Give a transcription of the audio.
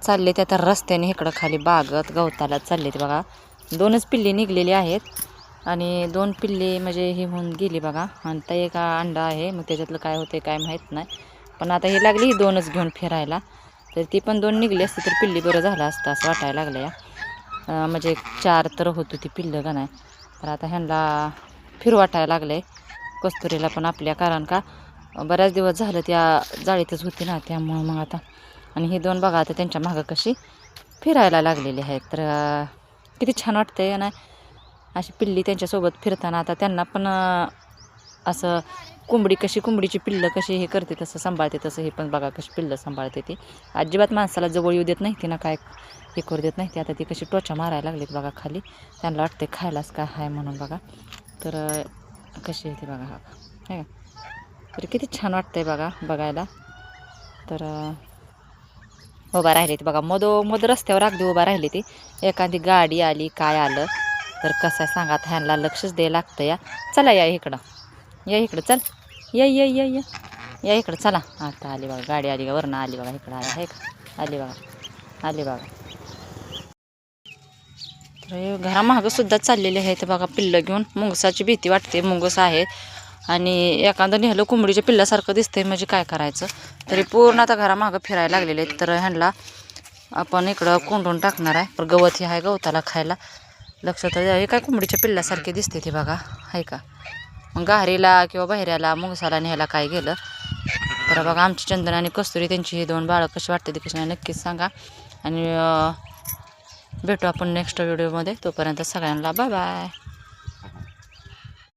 चालले ते आता रस्त्याने इकडं खाली बागत गवताला चालले ते बघा. 2च पिल्ली निघलेली आहेत आणि 2 पिल्ली म्हणजे ही होऊन गेली बघा. आणि तर एक अंडा आहे, मग त्याच्यातलं काय होते काय माहीत नाही. पण आता ही लागली ही 2च घेऊन फिरायला. तर ती पण 2 निघली असती तर पिल्ली बरं झालं असतं असं वाटायला लागलं या. म्हणजे 4 तर होती ती पिल्लं का नाही. तर आता ह्यांना फिरू वाटायला लागले कस्तुरीला पण आपल्या, कारण का बऱ्याच दिवस झालं त्या जाळीतच होती ना, त्यामुळं मग आता. आणि ही 2 बघा आता त्यांच्या मागं कशी फिरायला लागलेली आहेत. तर किती छान वाटतंय ना अशी पिल्ली त्यांच्यासोबत फिरताना. आता त्यांना पण असं कोंबडीची पिल्लं कशी हे करते तसं सांभाळते, तसं हे पण बघा कशी पिल्लं सांभाळते ती. अजिबात माणसाला जवळ येऊ देत नाही ती ना, काय हे करू देत नाही ती. आता ती कशी टोचा मारायला लागलीत बघा खाली. त्यांना वाटते खायलाच काय आहे म्हणून बघा. तर कशी येते बघा हा का. तर किती छान वाटतंय बघा बघायला. तर उभा राहिली ती बघा मध रस्त्यावर अगदी उभा राहिली ती. एखादी गाडी आली काय आलं तर कसं आहे सांगा, ह्यांना लक्षच द्यायला लागतं या. चला या इकडं, या इकडं, चल या या या या या इकडं चला. आता आली बघा गाडी, आली का वरनं आली बघा इकडं आली, आहे का आली बघा, आली बघा. तर घरामागं सुद्धा चाललेले आहेत बघा पिल्लं घेऊन. मुंगसाची भीती वाटते, मुंगस आहेत आणि एखादं नेहलं कोंबडीच्या पिल्लासारखं दिसतंय म्हणजे काय करायचं. तरी पूर्ण आता घरामागं फिरायला लागलेले आहेत. तर ह्यांना आपण इकडं कोंडून टाकणार आहे. पण गवत हे आहे गवताला खायला. लक्षात हे काय कोंबडीच्या पिल्लासारखे दिसते ते बघा, आहे का. मग गाहरीला किंवा बहिऱ्याला मुंगसाला न्यायला काय गेलं तर बघा. आमची चंदन आणि कस्तुरी त्यांची ही 2 बाळं कशी वाटते ते कशी नाही नक्कीच सांगा. आणि भेटू आपण नेक्स्ट व्हिडिओमध्ये. तोपर्यंत सगळ्यांना बाय बाय.